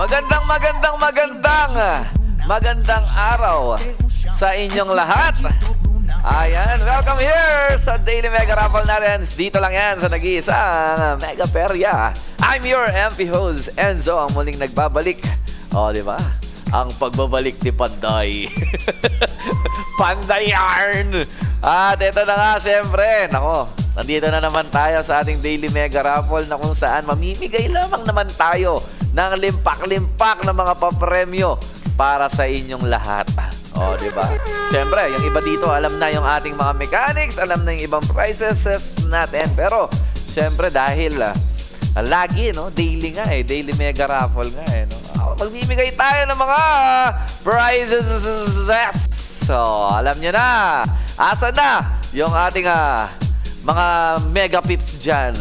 Magandang araw sa inyong lahat. Ayan, welcome here sa Daily Mega Raffle natin. Dito lang yan sa nag-iisang Mega Perya. I'm your MP host, Enzo, ang muling nagbabalik. O, di ba? Ang pagbabalik ni Panday. Panday yarn! At ito na nga, syempre. Nako, nandito na naman tayo sa ating Daily Mega Raffle na kung saan mamimigay lamang naman tayo ng limpak-limpak na mga papremyo para sa inyong lahat. O, di ba? Siyempre, yung iba dito, alam na yung ating mga mechanics, alam na yung ibang prices natin. Pero, siyempre, dahil lagi, no? Daily nga eh. Daily Mega Raffle nga eh. No? Magbibigay tayo ng mga prizes. So, alam nyo na. Asa na yung ating mga mega pips dyan?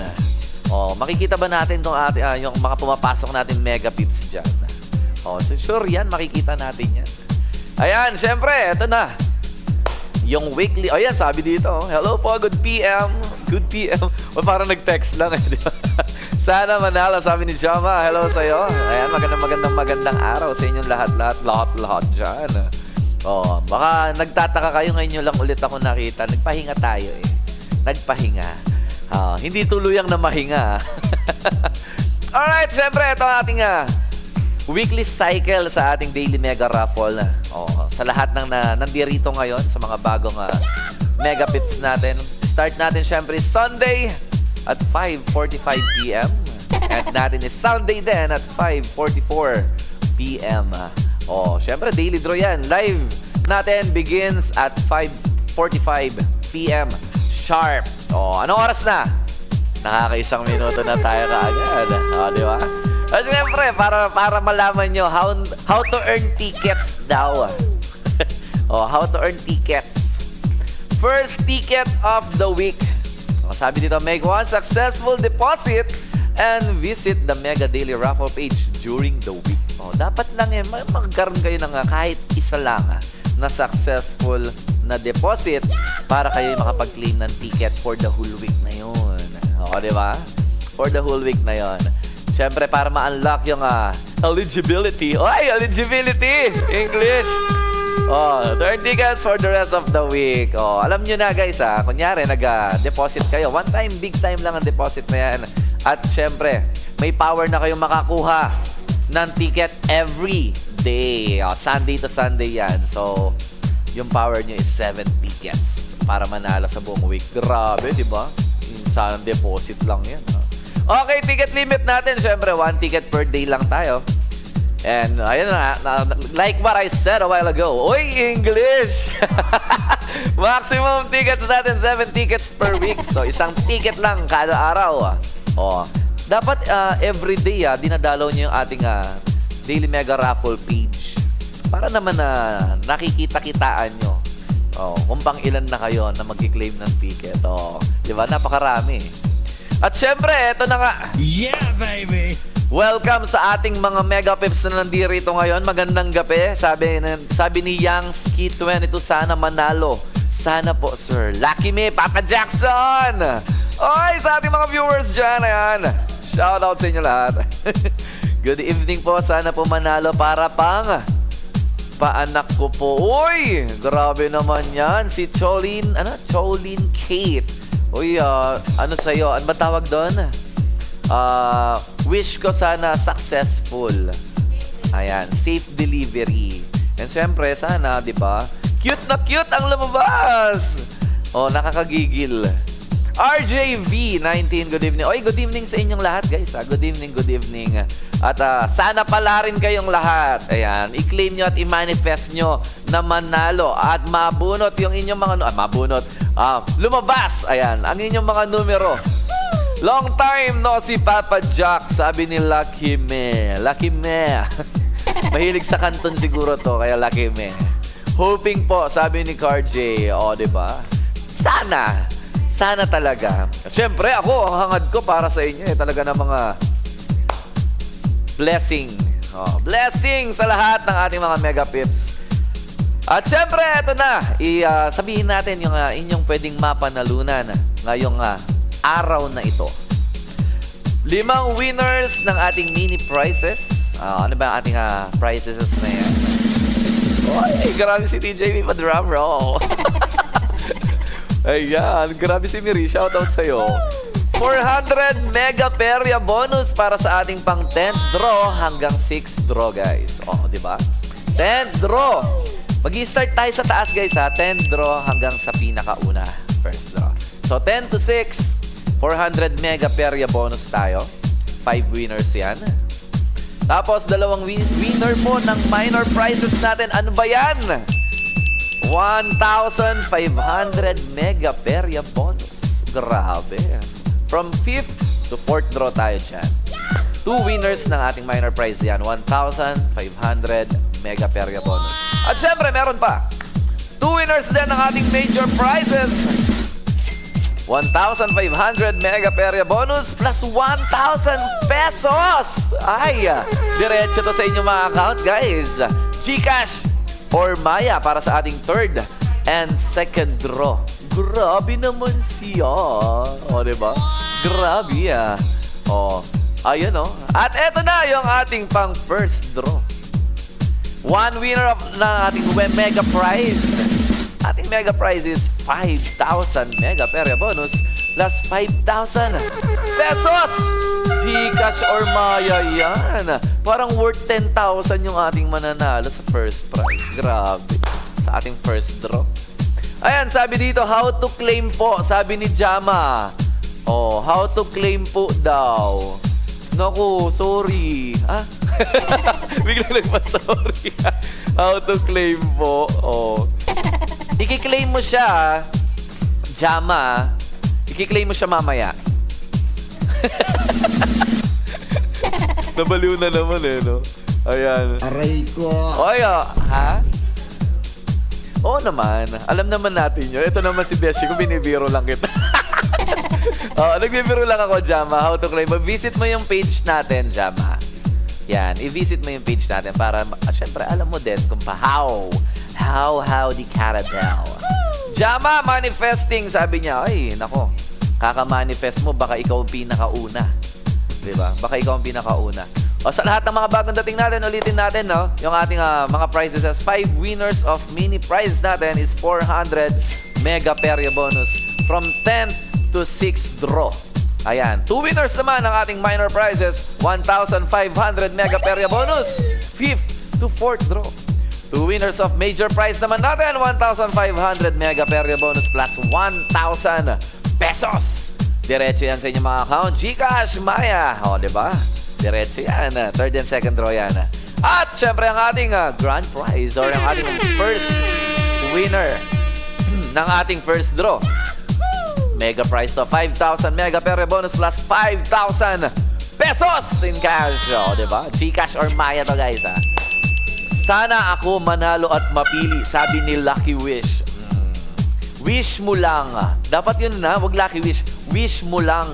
O, makikita ba natin itong yung mga pumapasok natin mega pips dyan? O, so sure yan. Makikita natin yan. Ayan, syempre, eto na. Yung weekly, ayan, sabi dito, hello po, good PM. Good PM. O, parang nag-text lang, eh, di ba? Sana manalo, sabi ni Jama, hello sa'yo. Ayan, magandang araw sa inyong lahat dyan. O, baka nagtataka kayo, ngayon nyo lang ulit ako nakita. Nagpahinga tayo, eh. Nagpahinga. Hindi tuluyang na mahinga. Alright, syempre, ito ang ating weekly cycle sa ating Daily Mega Raffle. Sa lahat ng nandirito ngayon, sa mga bagong Mega Pips natin. Start natin syempre Sunday at 5:45 PM. At natin is Sunday din at 5:44 PM. Syempre daily draw yan. Live natin begins at 5:45 PM sharp. Anong oras na? Nakakaisang minuto na tayo kaagad. Di ba? At siyempre, para malaman nyo how to earn tickets daw. How to earn tickets. First ticket of the week. Sabi dito, make one successful deposit and visit the Mega Daily Raffle page during the week. Dapat lang magkaroon kayo ng kahit isa lang na successful na deposit para kayo makapag-claim ng ticket for the whole week na yun. Di ba? For the whole week na yun. Siyempre, para ma-unlock yung eligibility. Eligibility! English! To earn tickets for the rest of the week. Alam nyo na guys, kunyari, nag-deposit kayo. One time, big time lang ang deposit na yan. At siyempre, may power na kayong makakuha ng ticket every day. Sunday to Sunday yan. So, yung power nyo is 7 tickets para manalo sa buong week. Grabe, di ba? Isang deposit lang yan. Okay, ticket limit natin. Siyempre, 1 ticket per day lang tayo. And, ayun na, like what I said a while ago. Uy, English! Maximum tickets natin, 7 tickets per week. So, isang ticket lang kada araw. Dapat every day, dinadalaw nyo yung ating Daily Mega Raffle page. Para naman nakikita-kitaan nyo. Kung pang ilan na kayo na mag-claim ng ticket. Diba? Napakarami. At syempre, eto na nga. Yeah, baby! Welcome sa ating mga Mega Pips na nandito ngayon. Magandang gabi. Sabi ni Youngski22, sana manalo. Sana po, sir. Lucky me, Papa Jackson! Oy, sa ating mga viewers dyan, ayan. Shoutout sa inyo lahat. Good evening po. Sana po manalo para pang paanak ko po. Uy, grabe naman yan. Si Cholin Kate. Uy, ano sa'yo? Ano ba tawag doon? Wish ko sana successful. Ayan, safe delivery. And syempre, sana, di ba? Cute na cute ang lumabas! Nakakagigil. RJV19, good evening. Oy, good evening sa inyong lahat, guys. Good evening, good evening. At sana pala rin kayong lahat. Ayan, i-claim nyo at i-manifest nyo na manalo at mabunot yung inyong mga... lumabas! Ayan, ang inyong mga numero. Long time no si Papa Jack, sabi ni Lucky Me. Lucky Me. Mahilig sa kanton siguro to, kaya Lucky Me. Hoping po, sabi ni Car J. Diba? Sana talaga. Siyempre, ako, ang hangad ko para sa inyo, talaga na mga blessing. Blessing sa lahat ng ating mga Mega Pips. At syempre, ito na. Sabihin natin yung inyong pwedeng mapanalunan ngayong araw na ito. 5 winners ng ating mini prizes. Ano ba ang ating prizes na yan? Oy, grabe si TJB pa drum roll. Ayan, grabe si Miri. Shoutout sa'yo. 400 mega perya bonus para sa ating pang 10th draw hanggang 6th draw, guys. Di ba? 10th draw. Mag-i-start tayo sa taas, guys, ha? 10th draw hanggang sa pinakauna. First draw. So, 10 to 6, 400 mega perya bonus tayo. 5 winners yan. Tapos, dalawang winner po ng minor prizes natin. Ano ba yan? 1,500 mega perya bonus. Grabe. From 5th to 4th draw tayo dyan. 2 winners ng ating minor prize yan. 1,500 mega perya bonus. At syempre, meron pa. 2 winners din ng ating major prizes. 1,500 mega perya bonus plus 1,000 pesos. Ay, diretso to sa inyong mga account, guys. GCash or Maya para sa ating 3rd and 2nd draw. Grabe naman siya. Diba? Grabe, ayun, At eto na yung ating pang first draw. 1 winner ng ating mega prize. Ating mega prize is 5,000 mega perya bonus plus 5,000 pesos. GCash or Maya yan. Parang worth 10,000 yung ating mananalo sa first prize. Grabe. Sa ating first draw. Ayan, sabi dito, how to claim po. Sabi ni Jama. How to claim po daw. Naku, sorry. Bigla nagpa-sorry. How to claim po. I-claim mo siya, Jama. I-claim mo siya mamaya. Nabaliw na naman no? Ayan. Aray ko. Ha? Oo naman. Alam naman natin yun. Ito naman si Beshi ko, binibiro lang kita. Nagbibiro lang ako, Jama. How to claim. Visit mo yung page natin, Jama. Yan. I-visit mo yung page natin para, syempre, alam mo din kung how the Carabel. Jama, manifesting. Sabi niya, ay, nako. Kaka-manifest mo, baka ikaw ang pinakauna. Diba? Baka ikaw ang pinakauna. Sa lahat ng mga bagong dating natin, ulitin natin, yung ating mga prizes as 5 winners of mini prize natin is 400 mega perya bonus from 10th to 6th draw. Ayan. 2 winners naman ng ating minor prizes, 1,500 mega perya bonus, 5th to 4th draw. 2 winners of major prize naman natin, 1,500 mega perya bonus plus 1,000 pesos. Diretso yan sa inyong mga account. GCash, Maya. Diba? Diretso yan. 3rd and 2nd draw yan. At syempre ang ating grand prize or ang ating first winner ng ating first draw. Mega prize to 5,000 mega perya bonus plus 5,000 pesos in cash. Diba? GCash or Maya to, guys. Sana ako manalo at mapili, sabi ni Lucky Wish. Wish mo lang. Dapat yun wag Lucky Wish. Wish mo lang.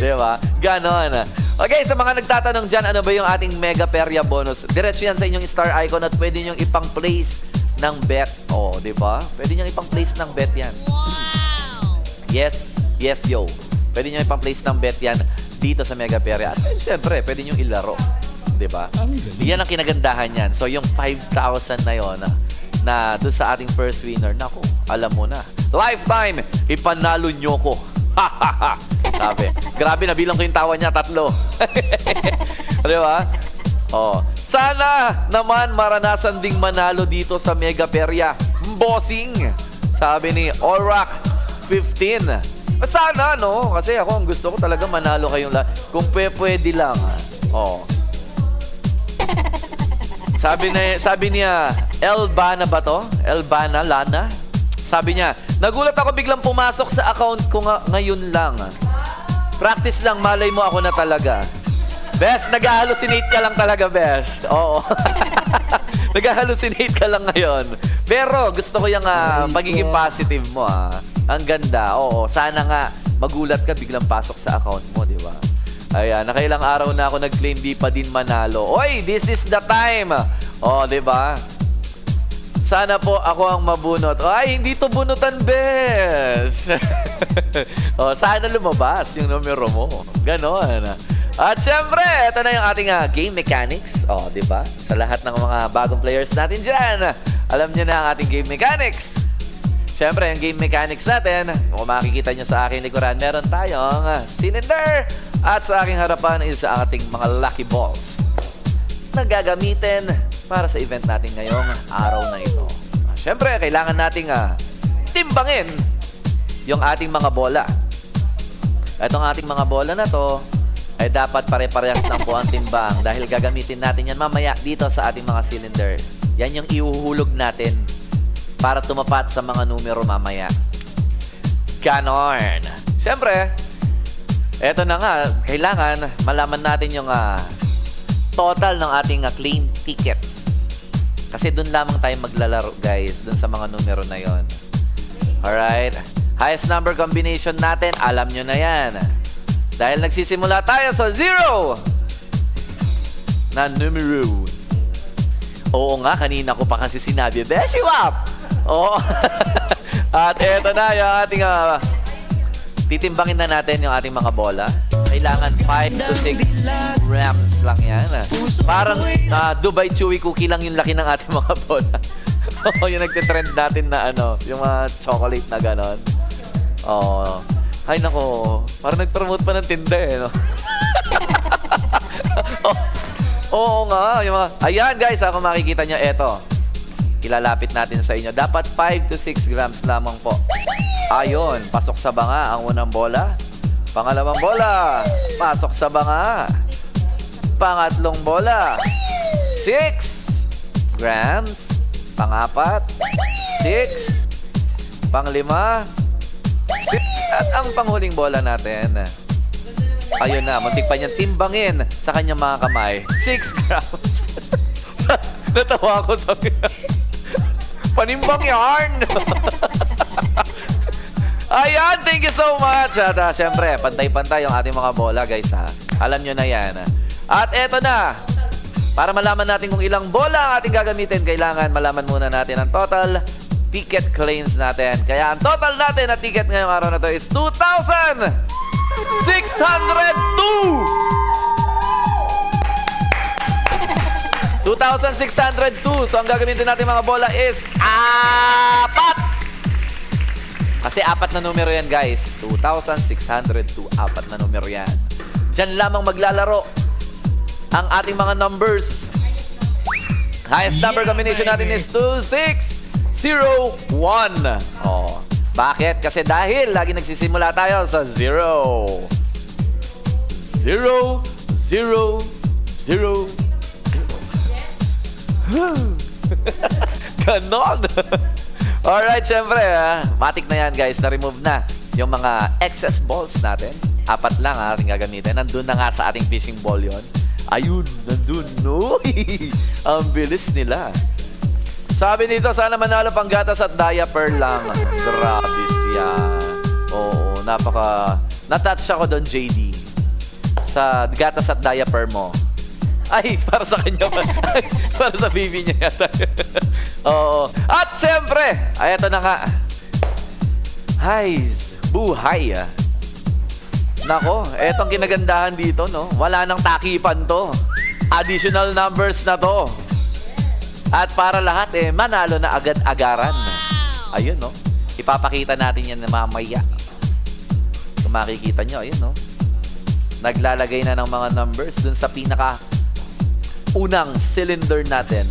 Diba? Ganon. Okay, sa mga nagtatanong dyan, ano ba yung ating mega perya bonus? Diretso yan sa inyong star icon at pwede nyong ipang-place ng bet. Diba? Pwede nyong ipang-place ng bet yan. Yes, yo. Pwede nyong ipang-place ng bet yan dito sa mega perya. At syempre, pwede nyong ilaro. Diba? Yan ang kinagandahan yan. So, yung 5,000 na yon na doon sa ating first winner, naku, alam mo na. Lifetime, ipanalo nyo ko. Sabi. Grabe, nabilang ko yung tawa niya, 3. Diba? Sana naman maranasan ding manalo dito sa Mega Perya. Bossing, sabi ni Allrock 15. Sana, Kasi ako, ang gusto ko talaga manalo kayong kung pwede lang. Sabi niya, Elbana ba to? Elbana, Lana? Sabi niya, nagulat ako biglang pumasok sa account ko ngayon lang. Practice lang, malay mo ako na talaga. Bes, nag-hallucinate ka lang talaga, Bes. Oo. Nag-hallucinate ka lang ngayon. Pero gusto ko yung pagiging positive mo. Ang ganda. Oo, sana nga magulat ka biglang pasok sa account mo, di ba? Ayan, nakailang araw na ako nag-claim di pa din manalo. Oy, this is the time. Di ba? Sana po ako ang mabunot. Ay, hindi to bunutan, Besh. Sana lumabas yung numero mo. Ganon. At syempre, ito na yung ating game mechanics. Oh, di ba? Sa lahat ng mga bagong players natin dyan, alam nyo na ang ating game mechanics. Syempre, yung game mechanics natin, kung makikita nyo sa aking likuran, meron tayong cylinder. At sa aking harapan is sa ating mga lucky balls na gagamitin para sa event natin ngayong araw na ito. Syempre, kailangan nating timbangin yung ating mga bola. Itong ating mga bola na to ay dapat pare-parehas lang po ang timbang dahil gagamitin natin yan mamaya dito sa ating mga cylinder. Yan yung ihuhulog natin para tumapat sa mga numero mamaya. Ganon. Siyempre, eto na nga, kailangan malaman natin yung total ng ating claim tickets. Kasi dun lamang tayo maglalaro, guys, dun sa mga numero na yon. Alright? Highest number combination natin, alam nyo na yan. Dahil nagsisimula tayo sa 0 na numero. Oo nga, kanina ko pa kasi sinabi, Beshiwap! Oo. At eto na yung ating titimbangin na natin yung ating mga bola. Kailangan 5 to 6 grams lang yan. Parang Dubai Chewy cookie lang yung laki ng ating mga bola. Yung nagtitrend natin na yung mga chocolate na ganon. Oh. Ay nako, parang nag-promote pa ng tinda no? Oo nga, yung mga... Ayan guys, kung makikita nyo, eto. Ilalapit natin sa inyo. Dapat 5 to 6 grams lamang po. Ayun, pasok sa banga ang unang bola. Pangalawang bola, pasok sa banga. Pangatlong bola, 6 grams. Pangapat, 6. Panglima, 6. At ang panghuling bola natin, ayun na, muntik pa niyang timbangin sa kanyang mga kamay. 6 grams. Natawa ako sa panimbang yarn. Ayan, thank you so much. At syempre, pantay-pantay yung ating mga bola, guys. Alam nyo na yan. At eto na. Para malaman natin kung ilang bola ang ating gagamitin, kailangan malaman muna natin ang total ticket claims natin. Kaya ang total natin na ticket ngayong araw na to is 2,602! 2,602. So ang gagamitin natin mga bola is 4. Kasi 4 na numero yan, guys. 2,602. 4 na numero yan. Diyan lamang maglalaro ang ating mga numbers. Highest number combination natin is 2601. Oh. Bakit? Kasi dahil lagi nagsisimula tayo sa 0. 0, 0, 0. Ganon. Alright, syempre, matik na yan, guys. Na-remove na yung mga excess balls natin. 4 lang ating gagamitin. Nandun na nga sa ating fishing ball yon. Ayun, nandun. No? Ang bilis nila. Sabi nito, sana manalo pang gatas at diaper lang. Grabe siya. Oo, napaka... Natouch ako doon, JD. Sa gatas at diaper mo. Ay, para sa kanya ba? Para sa baby niya yata. Oo. At syempre, ay ito na nga. Hay, buhay. Nako, etong kinagandahan dito, no? Wala nang takipan to. Additional numbers na to. At para lahat, manalo na agad-agaran. Ayun, no? Ipapakita natin yan na mamaya. Kung makikita nyo, ayun, no? Naglalagay na ng mga numbers dun sa unang cylinder natin.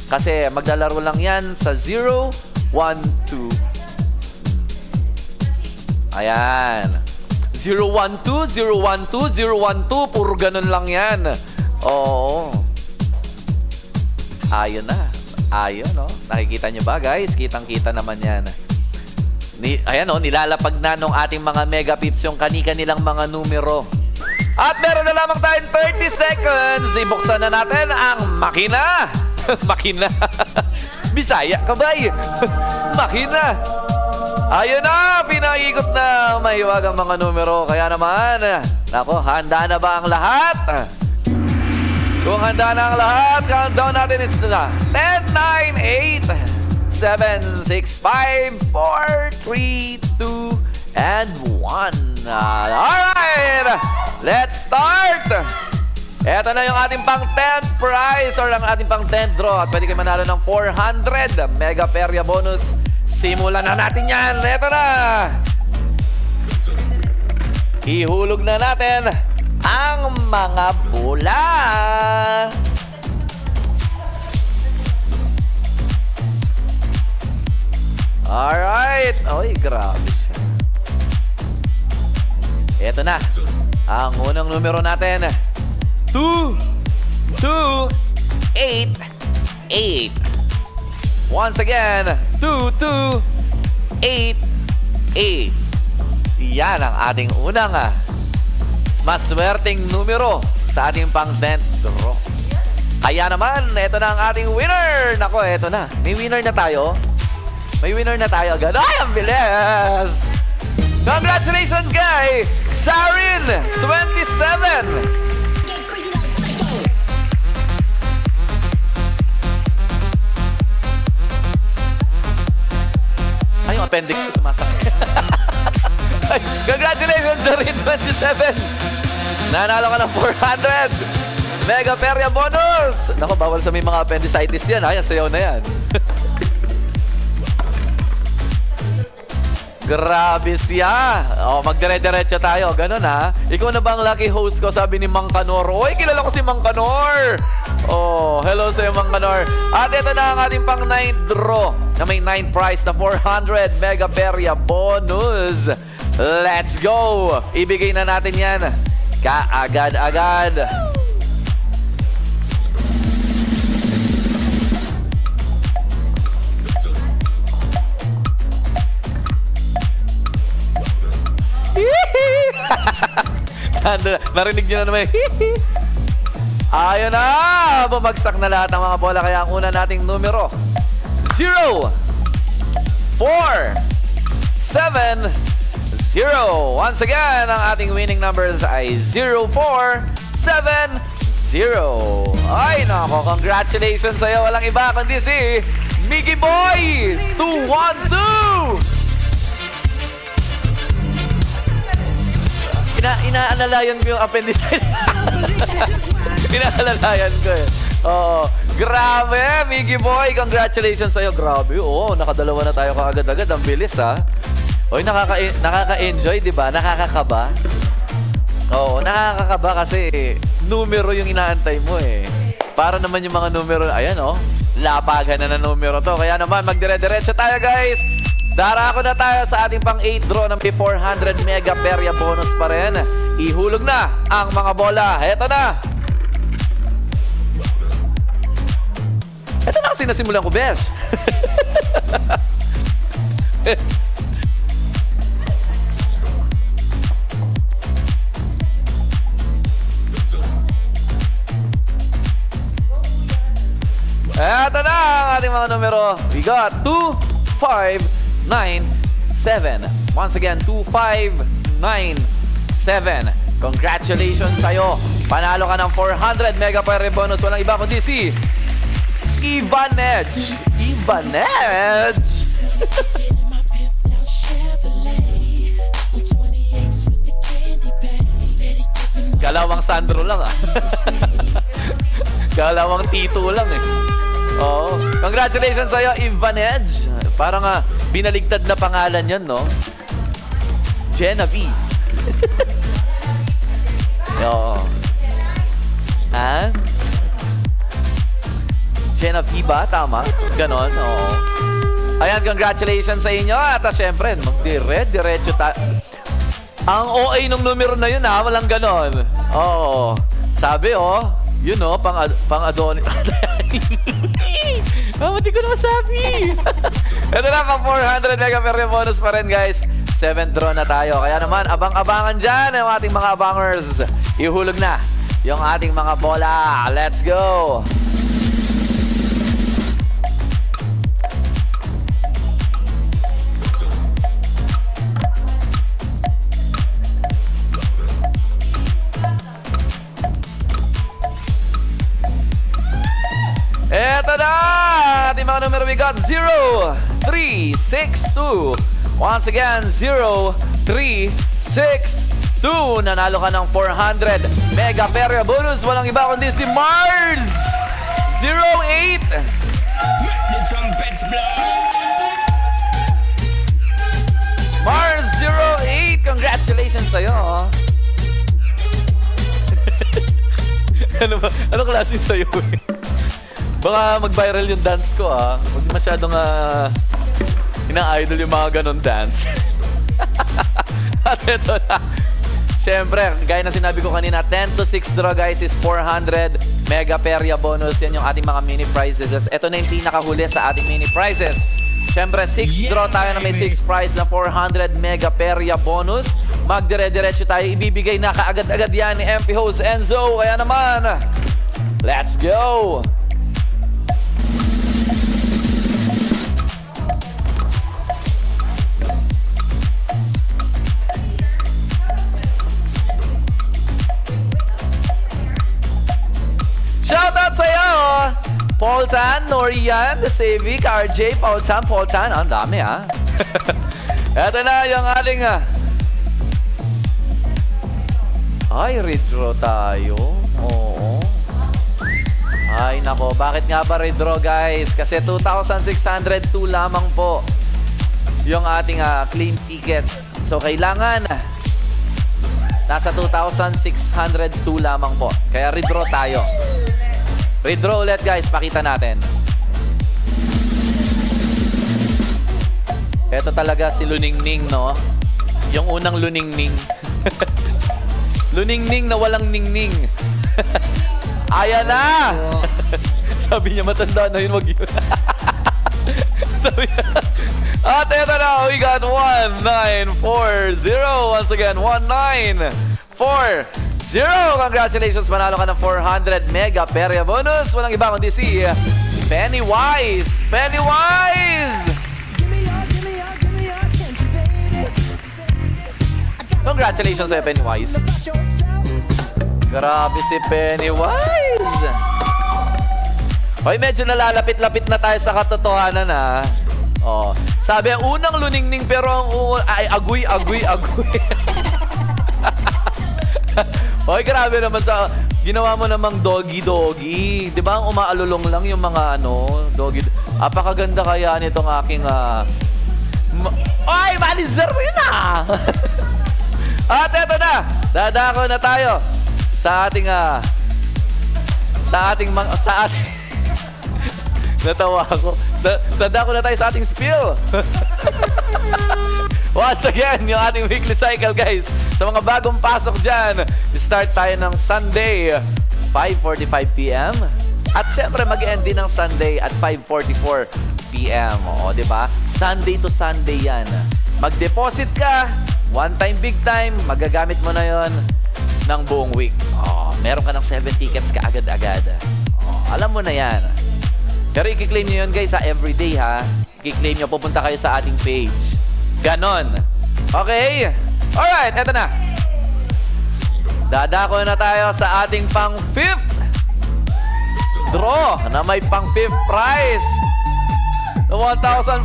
Kasi maglalaro lang yan sa 0, 1, 2. Ayan. 0, 1, 2, 0, 1, 2, 0, 1, 2. Puro ganun lang yan. Oo. Ayun na. Ayun, no? Nakikita nyo ba, guys? Kitang-kita naman yan. Ayan, no? Nilalapag na nung ating mga megapips yung kani-kanilang mga numero. At meron na lamang tayong 30 seconds. Ibuksan na natin ang makina. Makina. Bisaya ka ba? Makina. Ayun na, pinaikot na mahiwag ang mga numero. Kaya naman, nako, handa na ba ang lahat? Kung handa na ang lahat, countdown natin is 10, 9, 8, 7, 6, 5, 4, 3, 2, and 1. Alright! Let's start! Eto na yung ating pang 10th prize or ang ating pang 10th draw. At pwede kayo manalo ng 400 Mega Perya bonus. Simulan na natin yan. Eto na! Ihulog na natin ang mga bola. Alright. Oy, grabe siya. Eto na. Ang unang numero natin. 2, 2, 8, 8. Once again. 2, 2, 8, 8. Yan ang ating unang maswerteng numero sa ating pang 10th draw. Kaya naman, ito na ang ating winner. Nako, ito na. May winner na tayo. May winner na tayo agad. Ay, ang bilis! Congratulations, guy! Sarin, 27! Ay, yung appendix ko sumasakit. Congratulations, Sarin, 27! Nanalo ka ng 400! Mega Perya bonus! Naku, bawal sa may mga appendicitis yan. Ay, sayaw na yan. Grabe siya. Oh, magdire-diretso tayo. Ganun ha. Ikaw na ba ang lucky host ko? Sabi ni Mang Kanor. Oy, kilala ko si Mang Kanor. Oh, hello sa'yo, Mang Kanor. At ito na ang ating pang 9th draw na may 9 prize na 400 Mega Perya bonus. Let's go. Ibigay na natin yan. Kaagad-agad. Narinig nyo na naman. Ayun na! Bumagsak na lahat ng mga bola. Kaya ang una nating numero 0, 4, 7, 0. Once again, ang ating winning numbers ay 0, 4, 7, 0. Ay nako, congratulations sa'yo. Walang iba kundi si Mickey Boy 212. Inaalalayan ko yung appendicitis. Inaalalayan ko eh. Oo. Grabe, Mickey Boy. Congratulations sa'yo. Grabe. Oo, nakadalawa na tayo kaagad-agad. Ang bilis, ha? Oy, nakaka-enjoy, di ba? Nakakakaba. Oo, nakakakaba kasi numero yung inaantay mo eh. Para naman yung mga numero, ayan oh. Lapagan na numero to. Kaya naman, magdire-diretso tayo, guys. Darako na tayo sa ating pang 8 draw ng 400 Mega Perya bonus pa rin. Ihulog na ang mga bola. Eto na. Eto na kasi nasimulan ko, Besh. Eto na ang ating mga numero. We got 2, 5, 9, 7. Once again, 2, 5, 9, 7. Congratulations sa'yo. Panalo ka ng 400 Mega Perya bonus. Walang iba kundi si Ivanedge. Ivanedge! Kalawang Sandro lang ah. Kalawang Tito lang eh. Oo. Congratulations sa'yo, Ivanedge. Parang binaligtad na pangalan yan, no? Genevieve. Oo. Ha? Genevieve ba? Tama? Ganon, oo. Ayan, congratulations sa inyo. At syempre, magdire-diretso tayo. Ang OA nung numero na yun, ha? Walang ganon. Oo. Sabi, oh. Yun, oh. Pang-Adonis. Hindi ko na masabi. Ito na, pang 400 Mega Perya bonus pa rin, guys. 7th draw na tayo. Kaya naman, abang-abangan dyan ang ating mga abangers. Ihulog na yung ating mga bola. Let's go! Eto na! Ating mga numero, we got 0, 3, 6, 2. Once again, 0, 3, 6, 2, nanalo ka ng 400 Mega Peria bonus. Walang iba kundi si Mars 08. Mars 08, congratulations sa'yo. Ano klaseng sa'yo? Baka mag-viral yung dance ko Huwag masyadong ina-idol yung mga ganon dance. At ito na. Siyempre, gaya na sinabi ko kanina, 10 to 6 draw guys is 400 Mega Peria bonus. Yan yung ating mga mini prizes. Ito na yung pinakahuli sa ating mini prizes. Siyempre, 6 draw tayo na may 6 prize na 400 Mega Peria bonus. Magdire-diretso tayo. Ibibigay na kaagad-agad yan ni MP Host Enzo. Kaya naman, let's go! Shoutout sa'yo! Paul Tan, Norian, Sevic, RJ, Paul Tan. Ang dami Eto na yung ating ay, redraw tayo. Oo. Ay, nako. Bakit nga ba redraw, guys? Kasi 2,602 lamang po yung ating claim ticket. So, kailangan nasa 2,602 lamang po. Kaya redraw tayo. Redraw ulit, guys. Pakita natin. Ito talaga si Luningning, no? Yung unang Luningning. Luningning na walang ningning. Ayan na! Sabi niya, matanda na yun, wag yun. Sabi niya. At ito na, we got 1940. Once again, 1940. Congratulations, manalo ka ng 400 Mega Peria bonus. Walang iba kundi si Pennywise. Pennywise! Congratulations sa Pennywise. Grabe si Pennywise. Hoy, medyo nalalapit-lapit na tayo sa katotohanan Oh, sabi ang unang luningning pero ang ay agoy. Hoy, grabe naman sa ginawa mo namang doggy. 'Di ba? Ang umaalulong lang yung mga doggy. Apakaganda kaya nitong aking Ay, ma-deserve yun At eto na, dadako na tayo sa ating natawa ako. Dadako na tayo sa ating spill. Once again, yung ating weekly cycle, guys. Sa mga bagong pasok dyan, start tayo ng Sunday, 5:45 p.m. At syempre, mag-end din ng Sunday at 5:44 p.m. O, diba? Sunday to Sunday yan. Mag-deposit ka, one time, big time, magagamit mo na yon ng buong week. Meron ka ng 7 tickets ka agad-agad. Alam mo na yan. Pero i-claim nyo yun, guys, everyday, I-claim nyo, pupunta kayo sa ating page. Ganon. Okay? Alright, eto na. Dadako na tayo sa ating pang 5th draw na may pang 5th prize. 1,500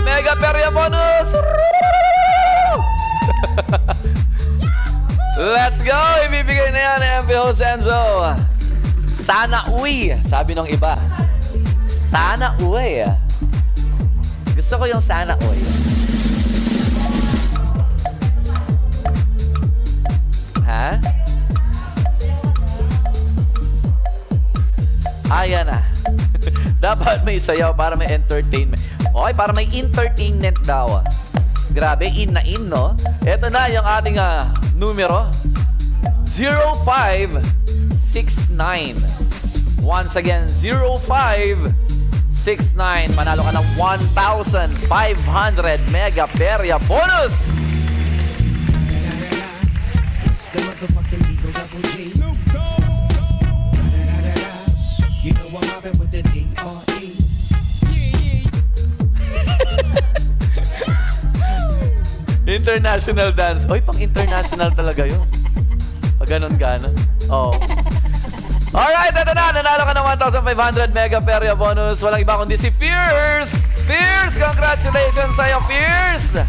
Mega Peria bonus. Let's go! Ibibigay na yan ni MP Host Enzo. Sana uwi, sabi nung iba. Sana uwi. Gusto ko yung sana uwi. Ha? Ayan na. Dapat may sayaw para may entertainment. Okay, para may entertainment daw. Grabe, in na in, no? Ito na yung ating numero. 0569. Once again, 0569. Manalo ka ng 1,500 Mega Peria bonus! International dance. Oy, pang international talaga yun. Pag ganon-ganon. Oo. Alright, ito na. Nanalo ka ng 1,500 Mega Peria bonus. Walang iba kundi si Fierce. Fierce, congratulations sa'yo, Fierce.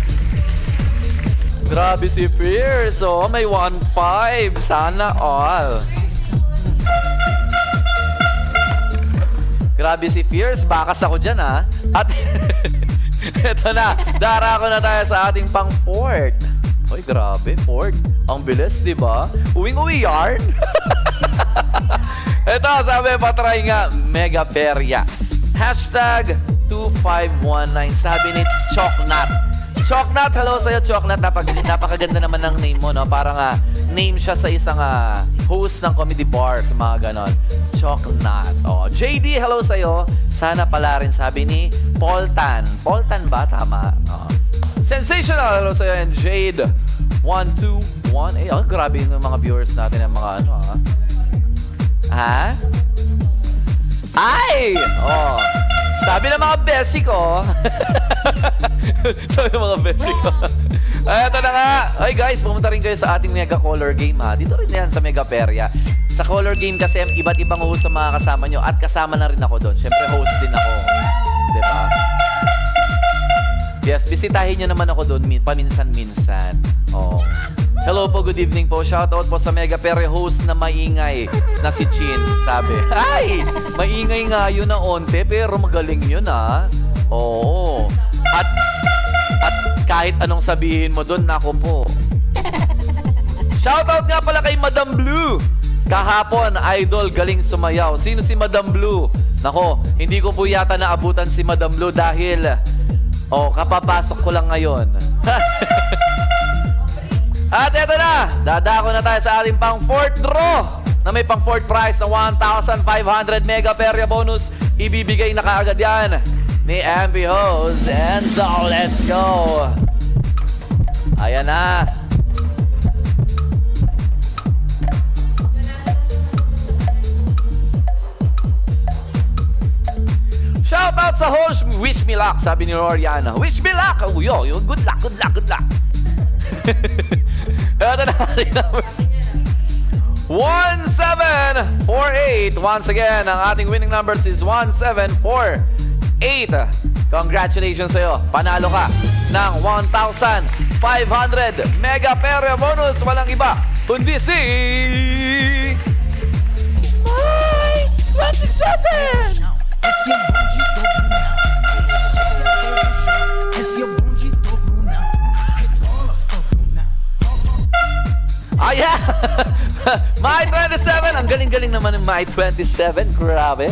Grabe si Fierce. Oh, may 1.5. Sana all. Grabe si Fierce. Bakas ako dyan, ha? At eto na. Darako na tayo sa ating pang fourth. Uy, grabe. Fourth. Ang bilis, di ba? Uwing-uwi yarn. Eto, sabi, patry nga. Mega Perya. Hashtag 2519. Sabi ni Choknat. Choknat, hello sa'yo, Choknat. Napakaganda naman ng name mo, no? Parang name siya sa isang host ng comedy bar, sa mga ganon. Choknat. Oh, JD, hello sa'yo. Sana pala rin, sabi ni Poltan. Poltan ba? Tama. Oh. Sensational, hello sa'yo. And Jade, 121. Eh, oh, grabe yung mga viewers natin ng mga ano, ha? Ha? Ay! Oh. Sabi ng mga beshi ko. Sabi ng mga beshi ko. Ay, ito na nga. Ay guys, pumunta rin kayo sa ating Mega Color Game, ha. Dito rin yan sa Mega Perya. Sa Color Game kasi iba't ibang host sa mga kasama nyo. At kasama na rin ako doon. Siyempre host din ako. Diba? Yes, bisitahin nyo naman ako doon paminsan-minsan. Oh. Hello po, good evening po. Shoutout po sa Mega Perya host na maingay na si Chin, sabi. Ay! Maingay nga yun na onte, pero magaling yun, ha? Oo. At kahit anong sabihin mo doon, nako po. Shoutout nga pala kay Madam Blue. Kahapon, idol, galing sumayaw. Sino si Madam Blue? Nako, hindi ko po yata naabutan si Madam Blue dahil kapapasok ko lang ngayon. At eto na, dadako na tayo sa ating pang fourth draw na may pang fourth prize na 1,500 Mega Perya bonus. Ibibigay na kaagad yan ni MP Host. And so, let's go. Ayan na. Shoutout sa host, wish me luck, sabi ni Roriana. Wish me luck. Oh, yo, good luck, good luck, good luck. Ito na ating numbers. 1748. Once again, ang ating winning numbers is 1748. Congratulations sa'yo. Panalo ka ng 1,500 Mega Perya bonus. Walang iba, kundi si My 27. Yeah! My 27! Ang galing-galing naman ng My 27. Grabe.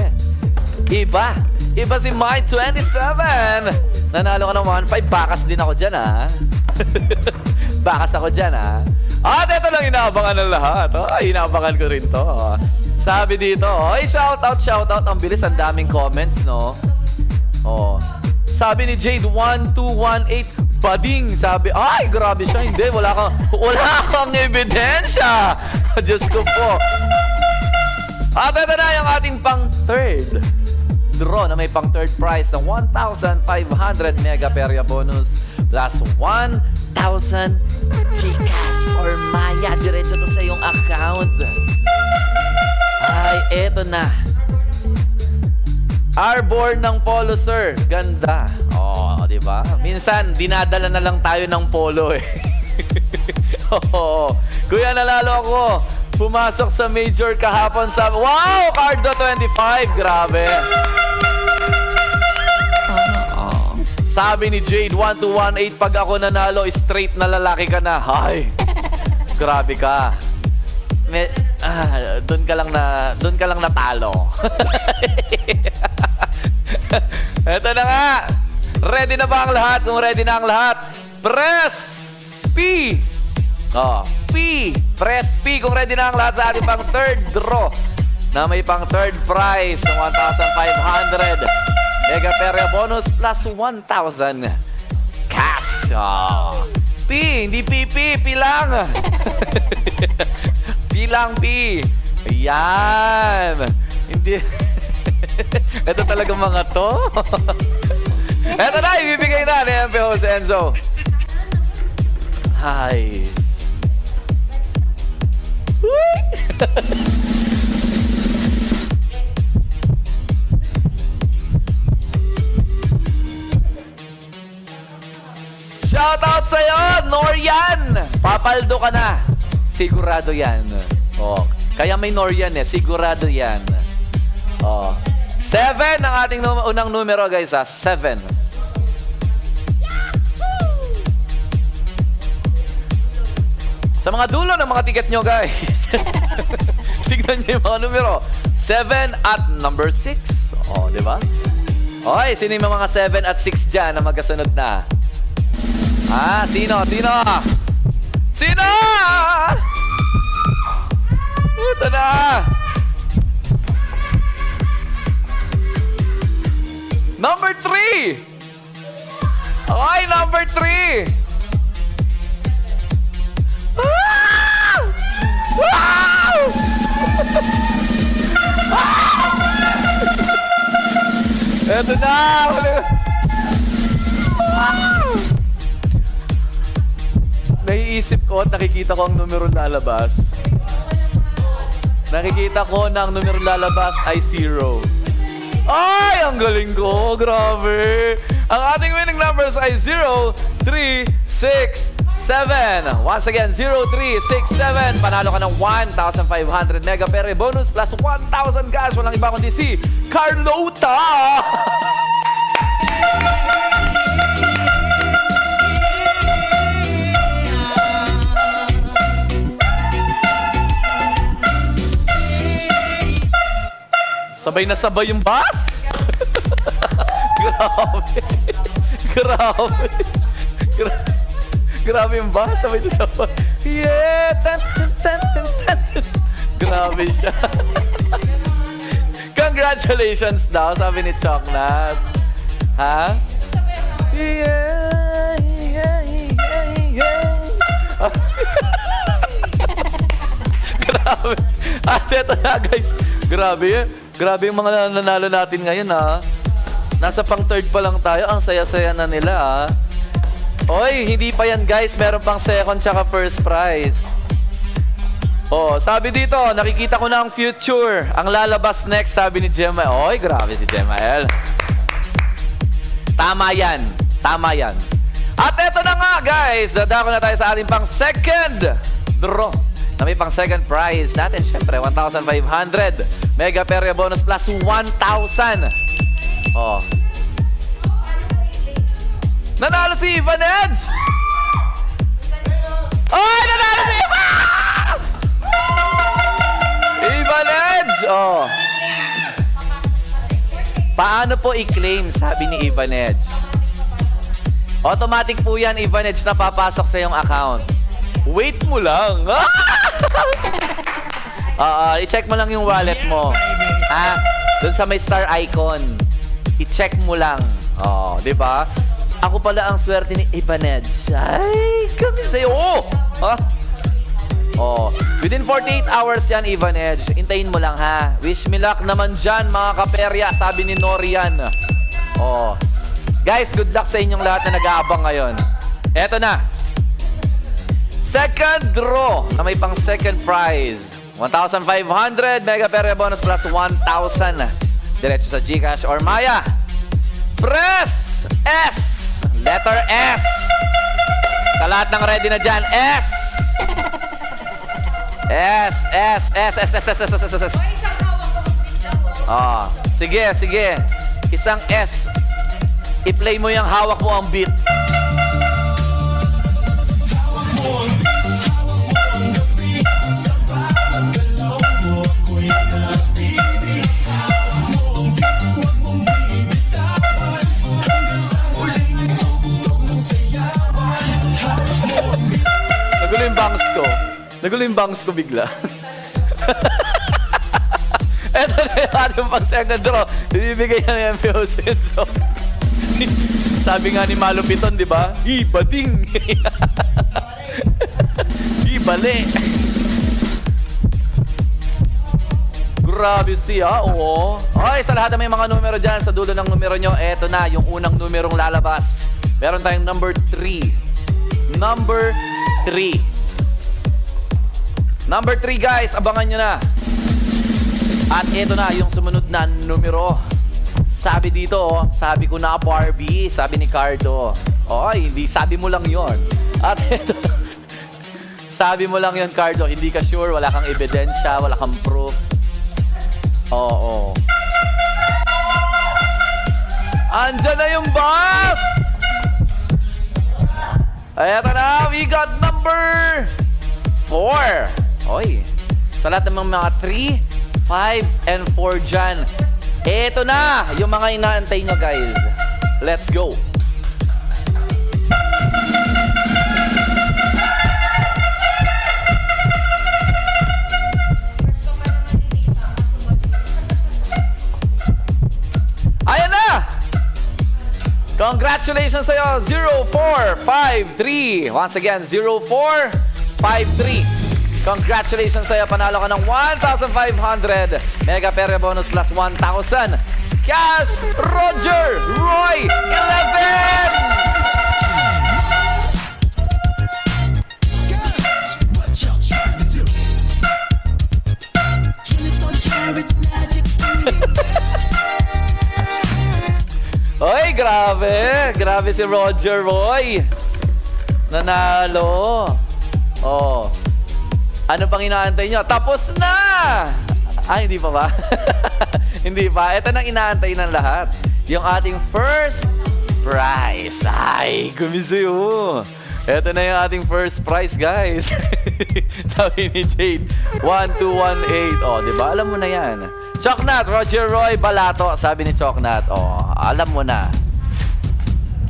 Iba. Iba si My 27. Nanalo ka ng 1.5. Bakas din ako dyan, ha? Bakas ako dyan, ha? At ito lang inaabangan ng lahat. Ay, inaabangan ko rin to. Sabi dito, ay, shoutout. Ang bilis, ang daming comments, no? Oh. Sabi ni Jade, 1218. Bading, sabi, ay, grabe siya. Hindi, wala kang ebidensya. Diyos ko po. At ito na yung ating pang third draw na may pang third prize ng 1,500 Mega Perya bonus plus 1,000 Gcash or Maya. Diretso to sa iyong account. Ay, eto na. Airborne ng polo, sir. Ganda. Oh, di ba? Minsan, dinadala na lang tayo ng polo, eh. Oh, kuya, nalalo ako. Pumasok sa major kahapon sa... Wow! Cardo 25. Grabe. Sabi ni Jade, 1218, pag ako nanalo, straight na lalaki ka na. Hay! Grabe ka. Doon ka lang natalo. Eto na nga. Ready na ba ang lahat? Kung ready na ang lahat, press P. P. Press P kung ready na ang lahat sa ating pang third draw na may pang third prize ng 1,500 Mega Perya bonus plus 1,000 cash. P. Hindi PP. P lang. P lang, P. Ayan. Hindi. Ito talaga mga to. Ito na, ibibigay na ni MP Host Enzo. Hi. Shoutout sa'yo, Norian! papaldo ka na. Sigurado yan. Oh, kaya minor yan eh. Sigurado yan. Oh. 7 ang ating unang numero, guys, ha? 7. Sa mga dulo ng mga ticket nyo, guys. Tignan nyo yung mga numero. 7 at number 6. Oh, di ba? Okay, sino yung mga 7 at 6 dyan na magkasunod na? Ah, sino? Sino? Sino? Ito na! Number 3! Okay, number 3! Wow! Wow! Ito na! Wow! Naiisip ko at nakikita ko ang numero lalabas. Nakikita ko na ang numero lalabas ay 0. Ay! Ang galing ko! Grabe! Ang ating winning numbers ay 0, 3, 6, 7. Once again, 0, 3, 6, 7. Panalo ka ng 1,500 mega pere bonus plus 1,000 cash. Walang iba kundi si Carlota! Sabay na sabay yung bus? Grabe. Grabe. Grabe yung bus. Sabay na sabay. Yeah! Tan, tan, tan, tan, tan. Grabe siya. Congratulations daw, sabi ni Choknat. Ha? Yeah, yeah, yeah, yeah. Grabe. At eto na, guys. Grabe. Grabe yung mga nanalo natin ngayon, ha. Nasa pang third pa lang tayo. Ang saya-saya na nila, ha. Oy, hindi pa yan, guys. Meron pang second tsaka first prize. Oh, sabi dito, nakikita ko na ang future. Ang lalabas next, sabi ni Gemma. Oy, grabe si Gemma L. Tama yan. Tama yan. At eto na nga, guys. Dadako na tayo sa ating pang second draw. Na may pang second prize natin. Siyempre, 1,500. Mega Perya bonus plus 1,000. Oh. Nanalo si Ivan Edge! Ay, nanalo si Ivan! Ivan Edge! Oh. Paano po i-claim, sabi ni Ivan Edge? Automatic po yan, Ivan Edge, na papasok sa iyong account. Wait mo lang. I-check mo lang yung wallet mo. Ha? Doon sa may star icon. I-check mo lang. Oh, di ba? Ako pala ang swerte ni Ibanez. Ay, kami sa'yo. Ha? Oh, within 48 hours yan, Ibanez. Hintayin mo lang, ha? Wish me luck naman dyan, mga kaperya, sabi ni Norian. Oh. Guys, good luck sa inyong lahat na nag-aabang ngayon. Eto na. Second draw na may pang second prize. 1,500 mega perya bonus plus 1,000. Diretso sa GCash or Maya. Press S. Letter S. Sa lahat ng ready na dyan, S. S, S, S, S, S, S, S, S, S, S. Ah, sige, sige. Isang S. I-play mo yung hawak mo ang beat. Nagulo yung bangs ko. Nagulo yung bangs ko bigla. Eto na yung ating pang second draw. Ibibigay na yung Piosenso. Sabi nga ni Malo Piton, di ba? Ibading! Ibali! Grabe siya, oo. Okay, sa lahat ng may mga numero dyan, sa dulo ng numero nyo, eto na, yung unang numerong lalabas. Meron tayong number 3. Number 3. Number 3, guys, abangan nyo na. At eto na, yung sumunod na numero. Sabi dito, oh, sabi ko na Barbie, sabi ni Cardo. Oy, hindi sabi mo lang yon. At eto, Sinasabi mo lang yun, Carlo. Hindi ka sure, wala kang ebidensya, wala kang proof. Oo. Andyan na yung boss! Eto na, we got number 4. Oy, sa lahat ng mga 3, 5, and 4 dyan. Eto na, yung mga inaantay nyo, guys. Let's go. Ayan na! Congratulations sa'yo, 0453. Once again, 0453. Congratulations sa'yo, panalo ka ng 1,500 Mega Pera Bonus plus 1,000 Cash Roger Roy 11! Oy, grabe! Grabe si Roger Roy! Nanalo! Oh. Ano pang inaantay nyo? Tapos na! Ay, hindi pa ba? Hindi pa. Ito nang inaantay ng lahat. Yung ating first prize. Ay, gumisayo. Ito na yung ating first prize, guys. Sabi ni Jade, 1218. Oh, di ba? Alam mo na yan. Choknat, Roger Roy Balato. Sabi ni Choknat, oh, alam mo na.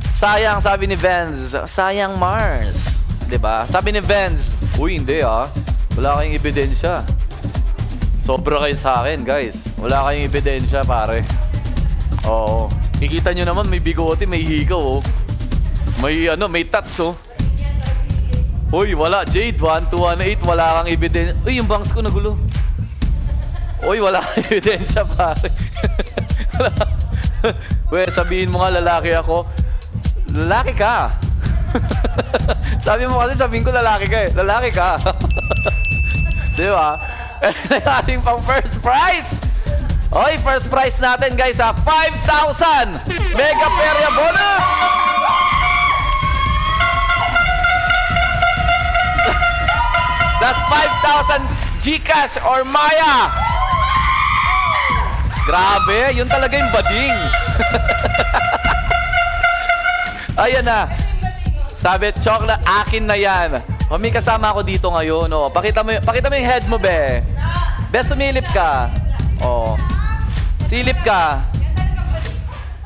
Sayang, sabi ni Venz. Sayang Mars. Diba? Sabi ni Venz, uy, hindi ah. Wala kayong ebidensya. Sobra kayo sa akin, guys. Wala kayong ebidensya, pare. Oo. Kikita nyo naman, may bigote, may higaw, oh. May tats, oh. Uy, wala. Jade, 1218. Wala kang ebidensya. Uy, yung bangs ko nagulo. Uy, wala kang ebidensya, pare. Uy, sabihin mo nga, lalaki ako. Lalaki ka. Sabi mo kasi, sabihin ko, lalaki ka eh. Lalaki ka. Di ba? Yung ating pang first prize. Oy, first prize natin, guys, ha. 5,000 Mega Pera Bonus. That's 5,000 Gcash or Maya. Grabe, yun talaga yung bading. Ayan na. Sabi, Chok, na akin na yan. May kasama ako dito ngayon. Oh. Pakita mo yung head mo, be. Be, sumilip ka. Oh. Silip ka.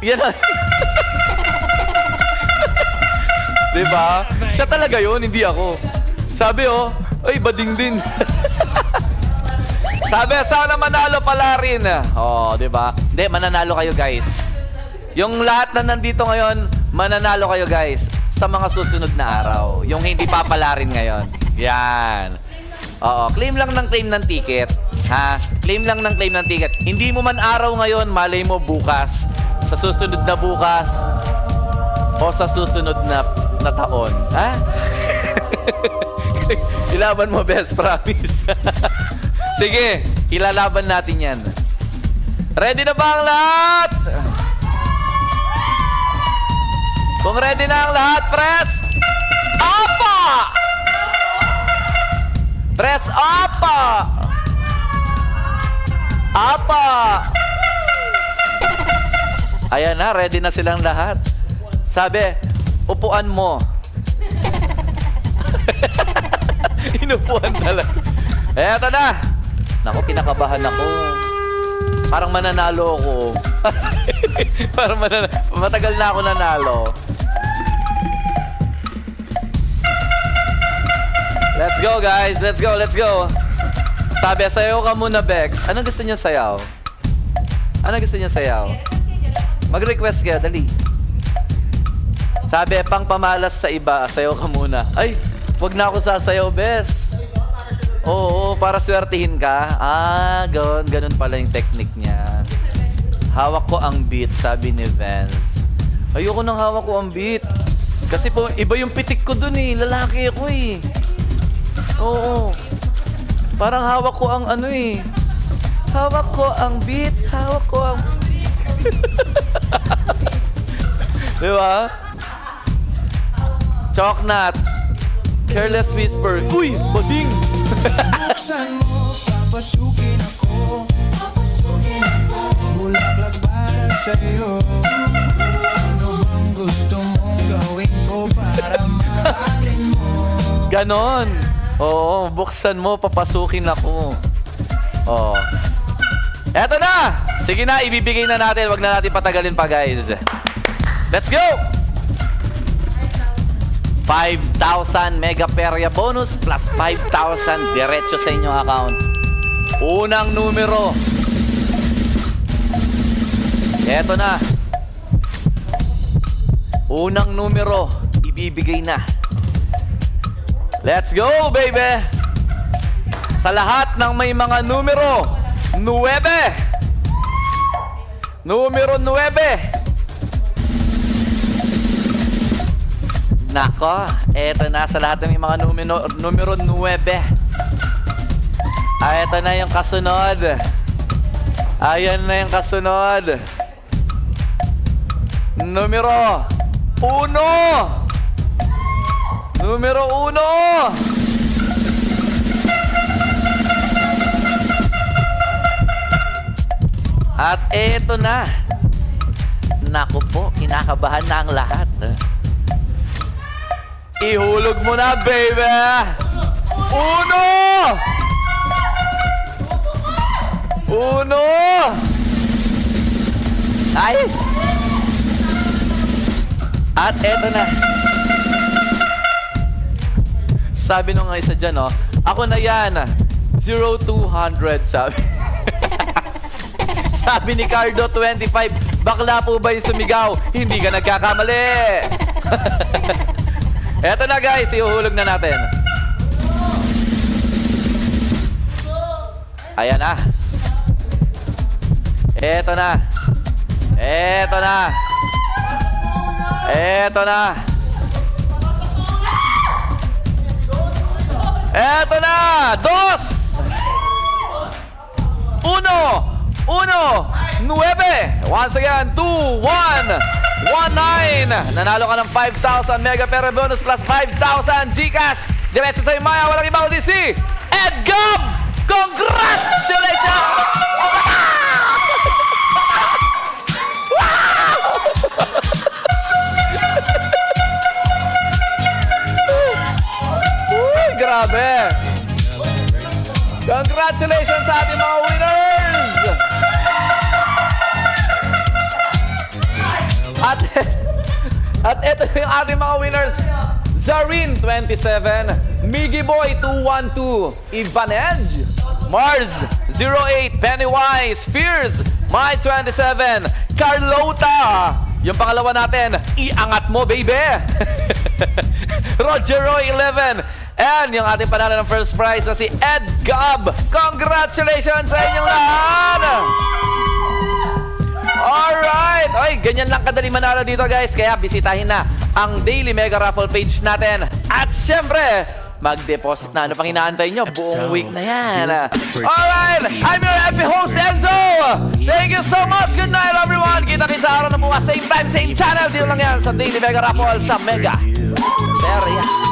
Yan na. Diba? Siya talaga yun, hindi ako. Sabi, oh, ay, bading din. Sabi, sana manalo pala rin. Oh, di ba? Hindi, mananalo kayo, guys. Yung lahat na nandito ngayon, mananalo kayo, guys, sa mga susunod na araw. Yung hindi papala rin ngayon. Yan. Oo, claim lang ng claim ng ticket. Ha? Claim lang ng claim ng ticket. Hindi mo man araw ngayon, malay mo bukas. Sa susunod na bukas. O sa susunod na taon. Ha? Ilaban mo, best promise. Sige, ilalaban natin yan. Ready na ba ang lahat? Kung ready na ang lahat, press apa! Press apa! Apa! Ayan na, ready na silang lahat. Sabi, upuan mo. Inupuan talaga. Eto na. Naku, kinakabahan ako. Parang mananalo ako. Parang matagal na ako nanalo. Let's go, guys. Let's go, let's go. Sabi, sayaw ka muna, Bex. Ano gusto niyo sayaw? Ano gusto niyo sayaw? Mag-request ka, dali. Sabi, pang pamalas sa iba, sayaw ka muna. Ay, wag na ako sasayaw, Bes. Oo, para swertihin ka. Ah, ganun pala yung technique niya. Hawak ko ang beat, sabi ni Vance. Ayoko nang hawak ko ang beat. Kasi po, iba yung pitik ko dun eh. Lalaki ako eh. Oo. Parang hawak ko ang ano eh. Hawak ko ang beat. Hawak ko ang... Di ba? Choknat. Careless Whisper. Uy, bading! Buksan mo, papasukin ako. Bulaklak para sa'yo. Ano bang gusto mong gawin ko para mahalin mo? Ganon. Oo, buksan mo, papasukin ako. Oo. Eto na! Sige na, ibibigay na natin. Wag na natin patagalin pa, guys. Let's go! 5,000 mega perya bonus plus 5,000 diretso sa inyong account. Unang numero. Eto na. Unang numero, ibibigay na. Let's go, baby! Sa lahat ng may mga numero, 9! Numero 9! Nako, eto na sa lahat ng may mga numero 9. Eto na yung kasunod. Ayan na yung kasunod. Numero 1! Numero 1! At eto na. Naku po, kinakabahan na ang lahat. Ihulog mo na, baby! 1! Ay! At eto na. Sabi nung isa dyan, oh, ako na yan. 0-200, sabi. Sabi ni Cardo 25, bakla po ba yung sumigaw? Hindi ka nagkakamali. Eto na, guys, ihuhulog na natin. Ayan na. Eto na. Eto na. Eto na. Eto na. 2! 1! 9! Once again, 2, 1, 19! Nanalo ka ng 5,000 mega pera bonus plus 5,000 Gcash. Diretso sa'yo, Maya. Walang iba kundi si Edgab! Congratulations! Uy, grabe! Congratulations sa ating mga winners! At ito yung ating mga winners. Zarin, 27. Miggy Boy, 212. Ivanedge. Mars, 08. Pennywise. Fierce, My 27. Carlota. Yung pangalawa natin, iangat mo, baby. Roger Roy, 11. And yung ating panalo ng first prize na si Ed Gab. Congratulations sa inyong lahat! Alright! Oy, ganyan lang kadali manalo dito, guys. Kaya bisitahin na ang Daily Mega Raffle page natin. At syempre, mag-deposit na. Ano pang inaantay nyo? Buong week na yan. Alright! I'm your happy host, Enzo! Thank you so much! Good night, everyone! Kita-kita sa araw na bukas. Same time, same channel. Dito lang yan sa Daily Mega Raffle sa Mega Feria.